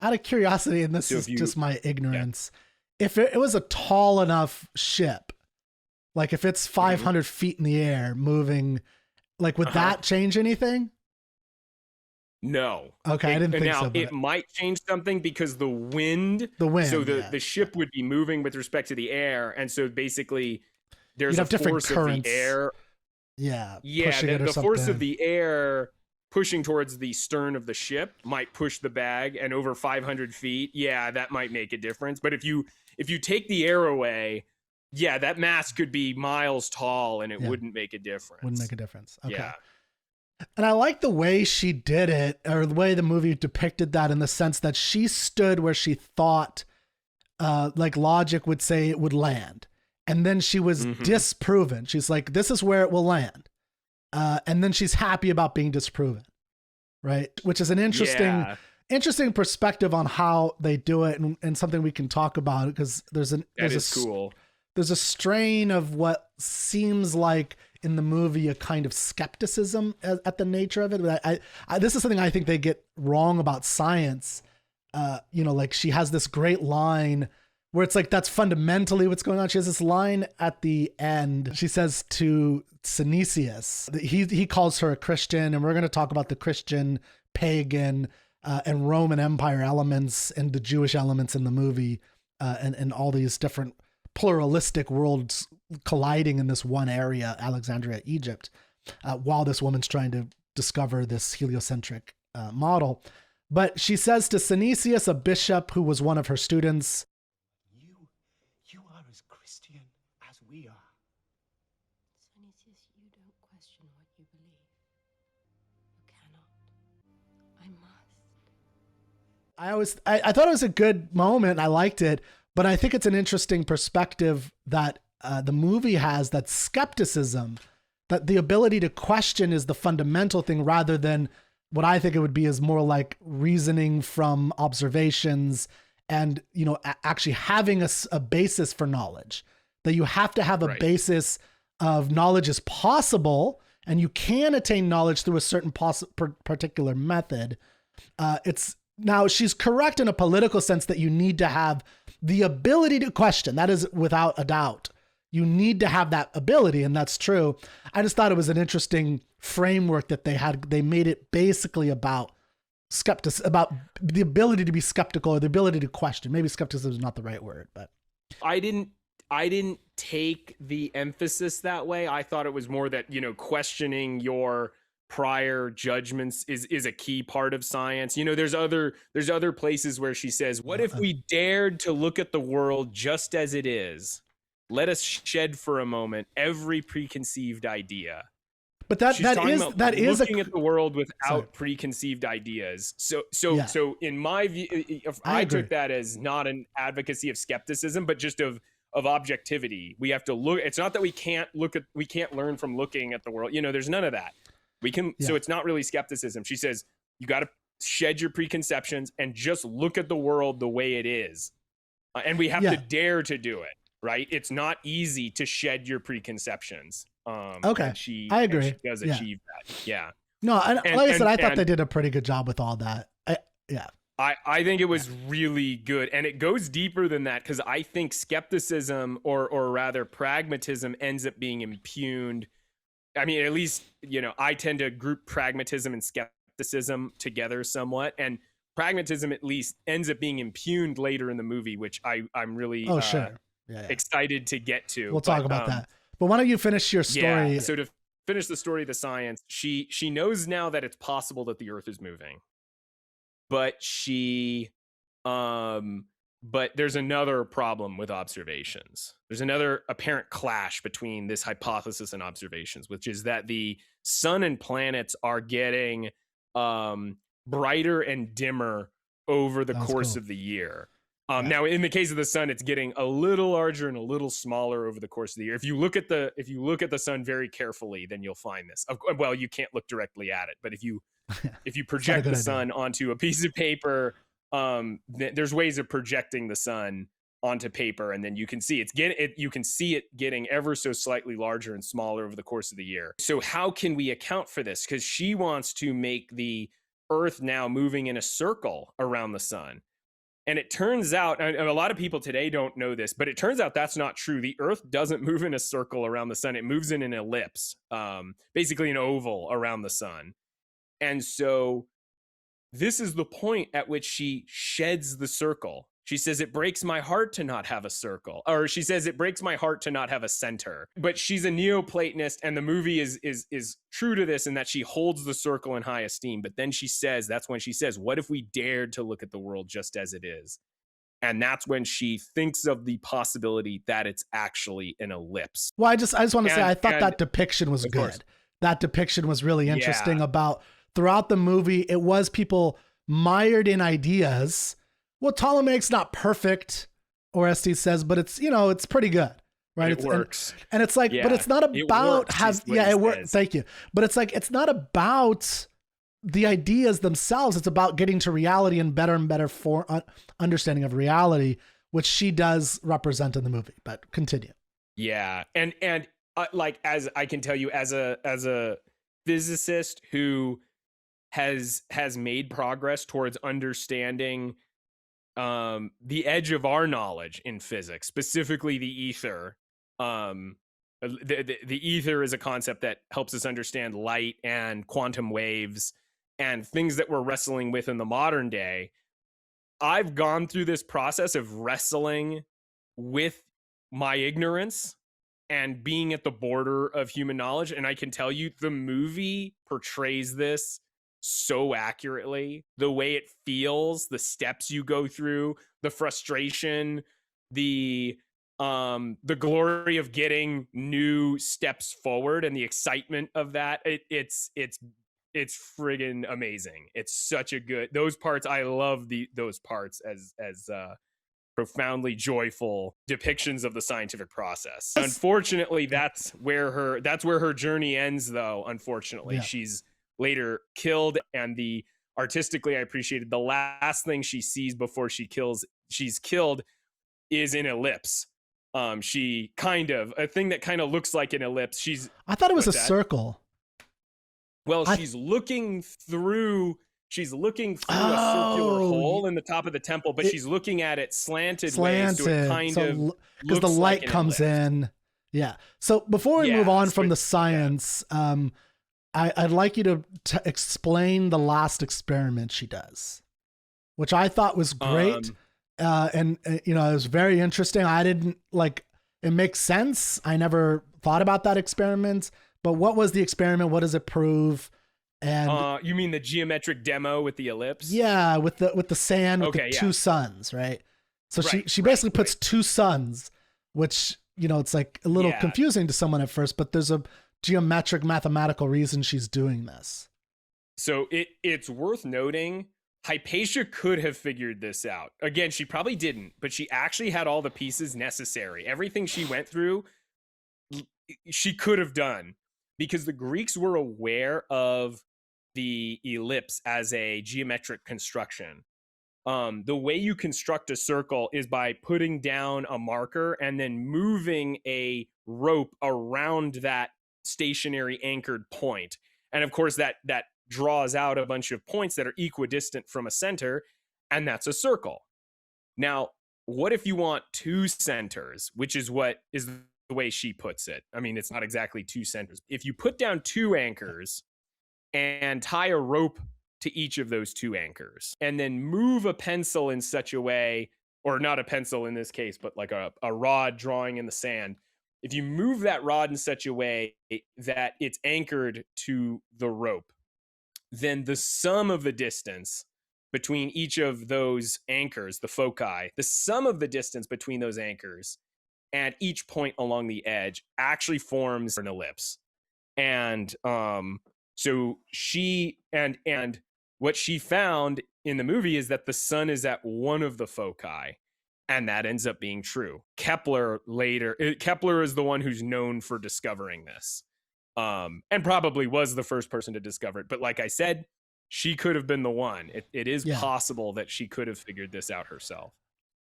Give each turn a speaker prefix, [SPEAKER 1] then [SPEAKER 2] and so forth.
[SPEAKER 1] Out of curiosity, and this
[SPEAKER 2] So
[SPEAKER 1] is
[SPEAKER 2] if you,
[SPEAKER 1] just my ignorance, if it was a tall enough ship, like if it's
[SPEAKER 2] Mhm.
[SPEAKER 1] 500 feet in the air moving, like would that change anything?
[SPEAKER 2] No.
[SPEAKER 1] Okay, I didn't
[SPEAKER 2] And
[SPEAKER 1] think
[SPEAKER 2] now
[SPEAKER 1] so,
[SPEAKER 2] it
[SPEAKER 1] but
[SPEAKER 2] might change something because the wind,
[SPEAKER 1] the
[SPEAKER 2] so
[SPEAKER 1] wind,
[SPEAKER 2] the
[SPEAKER 1] yeah.
[SPEAKER 2] ship would be moving with respect to the air, and so basically
[SPEAKER 1] You'd
[SPEAKER 2] there's a
[SPEAKER 1] have different
[SPEAKER 2] force of the
[SPEAKER 1] currents,
[SPEAKER 2] air.
[SPEAKER 1] yeah,
[SPEAKER 2] Yeah,
[SPEAKER 1] pushing it or
[SPEAKER 2] the force of
[SPEAKER 1] something.
[SPEAKER 2] the air pushing towards the stern of the ship might push the bag, and over 500 feet, yeah, that might make a difference. But if you take the air away, yeah, that mast could be miles tall, and it
[SPEAKER 1] Yeah,
[SPEAKER 2] wouldn't make a
[SPEAKER 1] wouldn't make
[SPEAKER 2] difference.
[SPEAKER 1] a difference. Okay.
[SPEAKER 2] Yeah.
[SPEAKER 1] And I like the way she did it, or the way the movie depicted that, in the sense that she stood where she thought, like logic would say it would land. And then she was
[SPEAKER 2] Mm-hmm.
[SPEAKER 1] disproven. She's like, this is where it will land. And then she's happy about being disproven. Right. Which is an
[SPEAKER 2] Yeah,
[SPEAKER 1] interesting perspective on how they do it, and something we can talk about, because
[SPEAKER 2] that is cool.
[SPEAKER 1] there's a strain of what seems like in the movie a kind of skepticism at the nature of it. But this is something I think they get wrong about science. Like she has this great line where it's like, that's fundamentally what's going on. She has this line at the end. She says to Synesius, he calls her a Christian, and we're going to talk about the Christian, pagan, and Roman Empire elements and the Jewish elements in the movie, and all these different pluralistic worlds colliding in this one area, Alexandria, Egypt, while this woman's trying to discover this heliocentric model. But she says to Synesius, a bishop who was one of her students,
[SPEAKER 3] You are as Christian as we are.
[SPEAKER 4] Synesius, you don't question what you believe. You cannot. I must.
[SPEAKER 1] I thought it was a good moment. I liked it, but I think it's an interesting perspective that the movie has, that skepticism, that the ability to question is the fundamental thing, rather than what I think it would be is more like reasoning from observations, and, actually having a basis for knowledge, that you have to have a
[SPEAKER 2] Right.
[SPEAKER 1] basis of knowledge is possible, and you can attain knowledge through a certain particular method. It's now, she's correct in a political sense that you need to have the ability to question. That is without a doubt. You need to have that ability, and that's true. I just thought it was an interesting framework that they had. They made it basically about about the ability to be skeptical, or the ability to question. Maybe skepticism is not the right word, but
[SPEAKER 2] I didn't take the emphasis that way. I thought it was more that, questioning your prior judgments is a key part of science. There's other places where she says, "What if we dared to look at the world just as it is? Let us shed for a moment every preconceived idea."
[SPEAKER 1] but that
[SPEAKER 2] She's talking
[SPEAKER 1] is
[SPEAKER 2] about
[SPEAKER 1] that is
[SPEAKER 2] looking at the world without
[SPEAKER 1] Sorry.
[SPEAKER 2] preconceived ideas.
[SPEAKER 1] Yeah.
[SPEAKER 2] So in my view, if
[SPEAKER 1] I
[SPEAKER 2] I
[SPEAKER 1] agree.
[SPEAKER 2] took that as not an advocacy of skepticism, but just of objectivity. We have to look. It's not that we can't learn from looking at the world. There's none of that. We can.
[SPEAKER 1] Yeah.
[SPEAKER 2] So it's not really skepticism. She says you got to shed your preconceptions and just look at the world the way it is, and we have
[SPEAKER 1] Yeah.
[SPEAKER 2] to dare to do it. Right? It's not easy to shed your preconceptions.
[SPEAKER 1] Okay.
[SPEAKER 2] And
[SPEAKER 1] I agree.
[SPEAKER 2] she does
[SPEAKER 1] Yeah.
[SPEAKER 2] achieve that. Yeah.
[SPEAKER 1] No, and
[SPEAKER 2] And-
[SPEAKER 1] like I said, I thought
[SPEAKER 2] and-
[SPEAKER 1] they did a pretty good job with all that. Yeah.
[SPEAKER 2] I think it was really good, and it goes deeper than that, because I think skepticism, or rather pragmatism, ends up being impugned. I mean, at least I tend to group pragmatism and skepticism together somewhat, and pragmatism at least ends up being impugned later in the movie, which I'm really
[SPEAKER 1] Sure. Yeah.
[SPEAKER 2] excited to get to.
[SPEAKER 1] We'll talk about that. But why don't you finish your story?
[SPEAKER 2] Yeah. So to finish the story of the science, she knows now that it's possible that the Earth is moving, but but there's another problem with observations. There's another apparent clash between this hypothesis and observations, which is that the sun and planets are getting brighter and dimmer over the course of the year. Now, in the case of the sun, it's getting a little larger and a little smaller over the course of the year. If you look at the sun very carefully, then you'll find this. Well, you can't look directly at it, but if you project the sun onto a piece of paper, there's ways of projecting the sun onto paper, and then you can see you can see it getting ever so slightly larger and smaller over the course of the year. So how can we account for this? Because she wants to make the Earth now moving in a circle around the sun. And it turns out, and a lot of people today don't know this, but it turns out that's not true. The Earth doesn't move in a circle around the sun. It moves in an ellipse, basically an oval around the sun. And so this is the point at which she sheds the circle. She says, it breaks my heart to not have a circle. Or she says, it breaks my heart to not have a center. But she's a Neoplatonist, and the movie is true to this in that she holds the circle in high esteem. But then she says, that's when she says, what if we dared to look at the world just as it is? And that's when she thinks of the possibility that it's actually an ellipse.
[SPEAKER 1] Well, I just want to say, I thought that depiction was good.
[SPEAKER 2] Course.
[SPEAKER 1] That depiction was really interesting about throughout the movie. It was people mired in ideas. Well, Ptolemaic not perfect, Orestes says, but it's, it's pretty good, right?
[SPEAKER 2] It works.
[SPEAKER 1] And it's like, but it's not about it works. Thank you. But it's like, it's not about the ideas themselves. It's about getting to reality and better understanding of reality, which she does represent in the movie, but continue.
[SPEAKER 2] Yeah. And like, as I can tell you, as a physicist who has made progress towards understanding the edge of our knowledge in physics, specifically the ether. The ether is a concept that helps us understand light and quantum waves and things that we're wrestling with in the modern day. I've gone through this process of wrestling with my ignorance and being at the border of human knowledge. And I can tell you, the movie portrays this so accurately. The way it feels, the steps you go through, the frustration, the glory of getting new steps forward, and the excitement of that. It's friggin' amazing. It's such a good, those parts. I love those parts as profoundly joyful depictions of the scientific process. Unfortunately, that's where her journey ends, though. Unfortunately, she's later killed, and artistically, I appreciated the last thing she sees before she's killed is an ellipse. She a thing that kind of looks like an ellipse.
[SPEAKER 1] I thought it was a circle.
[SPEAKER 2] Well, she's looking through a circular hole in the top of the temple, but she's looking at it slanted ways, so it kind of
[SPEAKER 1] because the light comes in. Yeah. So before we move on from the science, I'd like you to explain the last experiment she does, which I thought was great. And it was very interesting. I didn't it makes sense. I never thought about that experiment, but what was the experiment? What does it prove? And
[SPEAKER 2] you mean the geometric demo with the ellipse?
[SPEAKER 1] Yeah. With the sand, with the two suns, right? So she basically puts two suns, which, it's like a little confusing to someone at first, but there's a geometric mathematical reason she's doing this.
[SPEAKER 2] So it's worth noting, Hypatia could have figured this out. Again, she probably didn't, but she actually had all the pieces necessary. Everything she went through, she could have done, because the Greeks were aware of the ellipse as a geometric construction. The way you construct a circle is by putting down a marker and then moving a rope around that stationary anchored point. And of course, that draws out a bunch of points that are equidistant from a center, and that's a circle. Now, what if you want two centers, which is what is the way she puts it? I mean, it's not exactly two centers. If you put down two anchors and tie a rope to each of those two anchors, and then move a pencil in such a way, or not a pencil in this case, but like a rod drawing in the sand, if you move that rod in such a way that it's anchored to the rope, then the sum of the distance between each of those anchors, the foci, the sum of the distance between those anchors and each point along the edge actually forms an ellipse. And so she and what she found in the movie is that the sun is at one of the foci, and that ends up being true. Kepler is the one who's known for discovering this. And probably was the first person to discover it. But like I said, she could have been the one. It is possible that she could have figured this out herself.